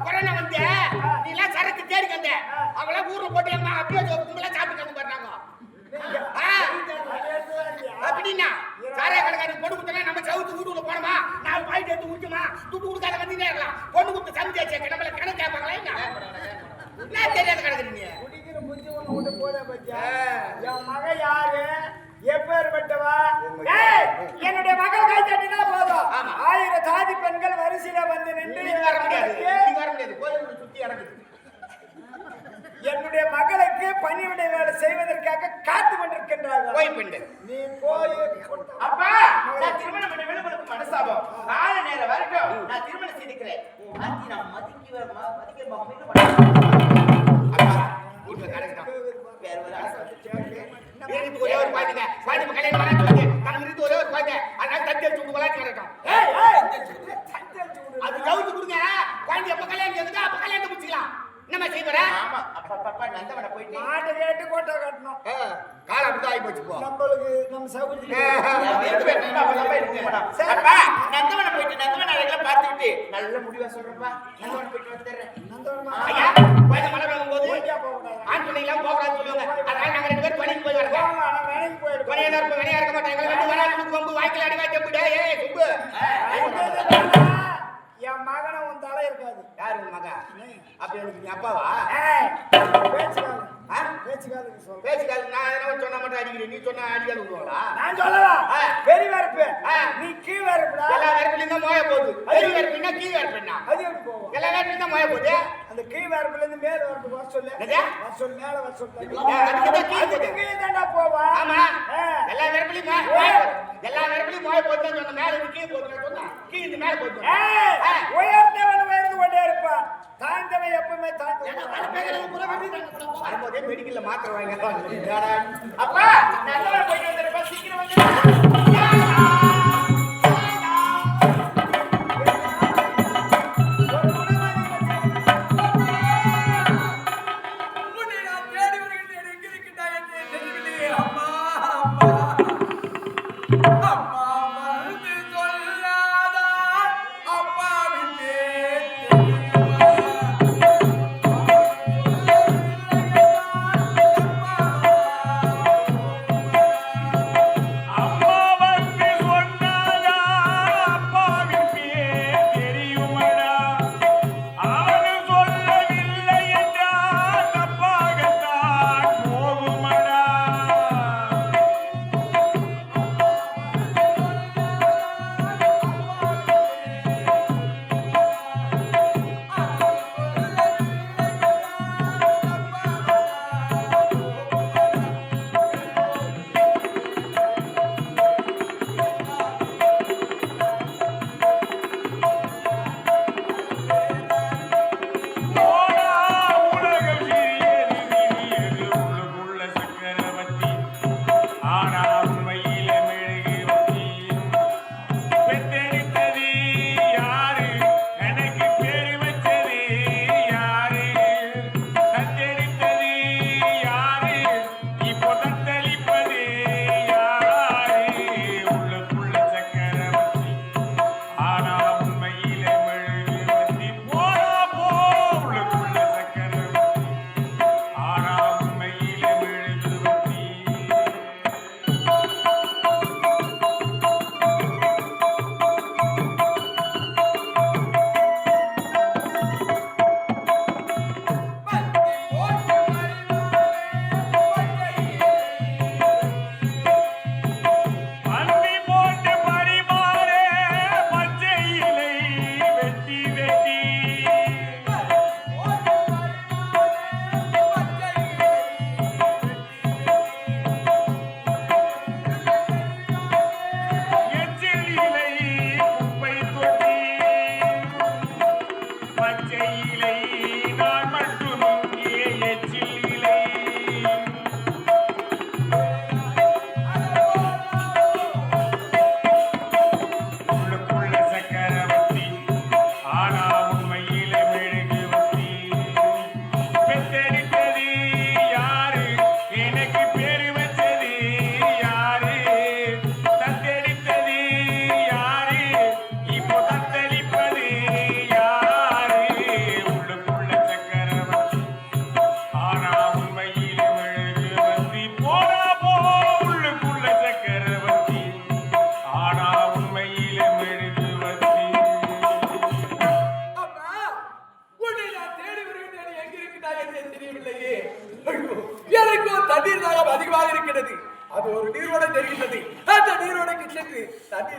Corona வந்து நீ எல்லாம் சரக்கு தேடி வந்த அவங்கள ஊர்ல போட்டு அம்மா அப்படியே கும்பலா சாப்பிட்டு போறாங்க அப்படின்னா சாரைய கடைக்காரன் பொண்ணு கொடுத்தா நம்ம சவுத்து வீட்டுக்குள்ள போனோமா 4 பாயிண்ட் எடுத்து குடிக்குமா துட்டு கொடுக்காத வந்து நேரலாம் பொண்ணு கொடுத்து சமைச்சாச்சு நம்மள கணக்கு கேட்பாங்களா என்ன தெரியாத கிடக்குறீங்க குடிக்கிற புத்தி ஒண்ணு விட்டு போதா பத்தியா என் மக யாரு எப்பேற்பட்டவா என்னுடைய மகள் கை தட்டினா போதும் 1000 சாதி பெண்கள் வரிசையில வந்து நின்று வர முடியாது கோயிலுக்கு சுத்தி நடக்குது என்னுடைய மகளுக்கு பணிவிடை வேலை செய்வதற்காக காத்து கொண்டிருக்கின்றார்கள் போய் பெண்கள் நீ போய் அப்பா நான் திருமணம் பண்ண விழுப்புரத்துக்கு மனசாபம் கால நேரம் வரைக்கும் நான் திருமணம் செய்திருக்கிறேன் நான் மதிக்க அப்பா வீட்டுல கடைக்கிட்டான் வேற ஒரு ஆசை ஒரே ஒரு பாய்ங்க பாய்க்கு கல்யாணம் பண்ண சொல்லி நான் இருந்து ஒரே ஒரு பாய்ங்க அதனால தட்டி அடிச்சு விட்டு விளையாட்டு கிடக்கும் அது கவுத்து கொடுங்க குழந்தை எப்ப கல்யாணம் செய்யுது அப்ப கல்யாணத்தை முடிச்சுக்கலாம் என்னமா செய்வற ஆமா அப்பா நந்தவன போயிட்டு மாட்டை கேட்டு கோட்டை கட்டணும் கால அப்படிதான் ஆகி போச்சு போ நம்மளுக்கு நம்ம சௌகரியம் அப்பா நந்தவன போயிட்டு நந்தவன அழகெல்லாம் பார்த்துக்கிட்டு நல்ல முடிவா சொல்றப்பா நந்தவன போயிட்டு வந்துடுறேன் நந்தவன ஐயா போய் மழை வரும்போது ஆண் பிள்ளைங்களாம் போகக்கூடாதுன்னு சொல்லுவாங்க அதனால நாங்க 2 பேரும் பணிக்கு போய் வரங்க பணியா இருக்க மாட்டோம் எங்களை வந்து வராது கொம்பு வாய்க்கல அடி வாய்க்க முடியா ஏய் சுப்பு என் மகனை உன் தலை இருக்காது யாரு உன் மகா அப்ப எனக்கு நீ அப்பாவா பேச்சுக்காலுக்கு சொல்ல பேச்சுக்காது நான் என்ன சொன்ன மட்டும் அடிக்கிறேன் நீ சொன்னா அடிக்காது விடுவாங்களா நான் சொல்லவா பெரிய வரப்பு நீ கீழ் வரப்புடா எல்லா வரப்புலையும் தான் மோய போகுது பெரிய வரப்புனா கீழ் வரப்புனா அது எப்படி போகும் எல்லா வரப்புலையும் தான் மோய போகுது அந்த கீழ் வரப்புல இருந்து மேல வரப்பு வர சொல்லு வர சொல்லு மேல வர சொல்லு அதுக்கு கீழ் தாண்டா போவா ஆமா எல்லா வரப்புலையும் எல்லா வரப்புலையும் மோய போகுதுன்னு சொன்ன மேல இருந்து கீழ் போகுதுன்னு சொன்னா கீழ் இருந்து மேல போகுது உயர்ந்தவன் உயர்ந்து கொண்டே இருப்பான் தாழ்ந்தவன் எப்பவுமே வரும்போதே மெடிக்கல்ல மாத்திரை வாங்க அப்பா நல்லவன் போயிட்டு வந்துருப்பா சீக்கிரம் வந்து அம்மா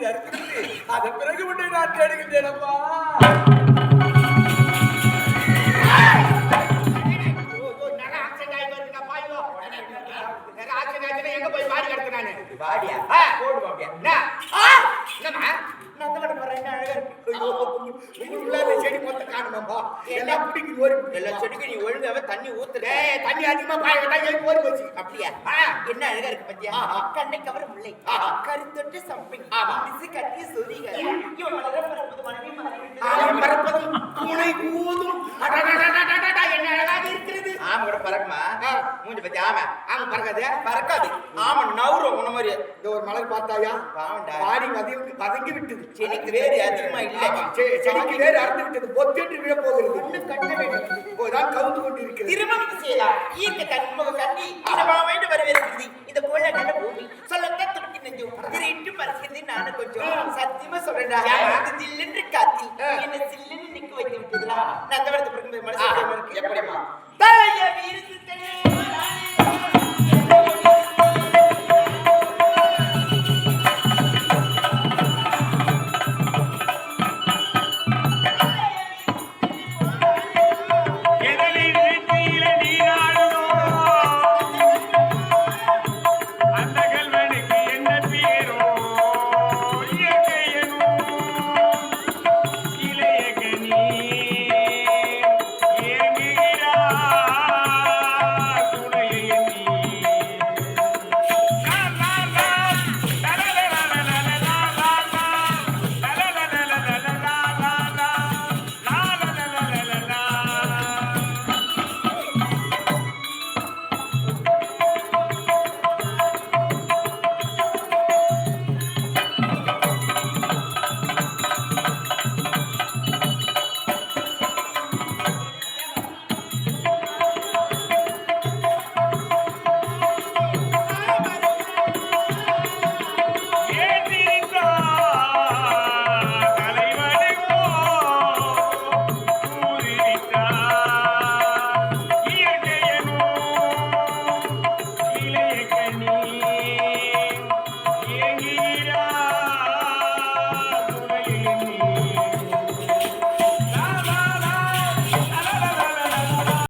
கட்டி அறுக்கிறது அதன் பிறகு உன்னை நான் தேடுகின்றேனப்பா. எங்க போய் பாடி கிடக்கு நானு பாடியா போடுவாங்க என்னம்மா நந்தவன பாரு என்ன அழகா இருக்கு உங்களுக்குள்ள இந்த செடி மொத்த காணுமாப்பா எல்லாம் பிடிக்குது ஓடி எல்லா செடிக்கும் நீ ஒழுங்காவே தண்ணி ஊத்துற. தண்ணி அதிகமா பாய விட்டா ஏறி ஓடி போச்சு அப்படியா என்ன அழகா இருக்கு பத்தியா கண்ணை கவர முல்லை கருத்தொட்டு சம்பிங் திசு கட்டி சொரிக இவன் மலர பரப்பது மனைவி பறப்பதும் பூனை கூதும் என்ன அழகாக இருக்கிறது ஆமா கூட பறக்குமா மூஞ்சி பத்தி ஆமா ஆமா பறக்காது பறக்காது ஆமா நவுரும் உன மாதிரி இந்த ஒரு மலர் பார்த்தாயா பாவண்டா பாடி வதங்கி விட்டது செடிக்கு வேறு அதிகமா இல்ல செடிக்கு வேறு அறுந்து விட்டது பொத்தென்று விழ போகிறது இன்னும் கட்ட வேண்டும் இப்போதான் கவுந்து கொண்டு இருக்கிறது திருமணம் செய்யலாம் ஈர்க்க தன்முக கண்ணி இனமாவைந்து வரவேற்கிறது இந்த கோயில நல்ல பூமி சொல்லத்தான் துடிக்கி நெஞ்சும் திரிட்டு பறிக்கிறது நானும் கொஞ்சம் சத்தியமா சொல்றேன்டா இது தில்லென்று காத்தி என்ன சில்லுன்னு நிக்க வைத்து விட்டதுடா நான் அந்த இடத்துல மனசு எப்படிமா தலைய வீருந்து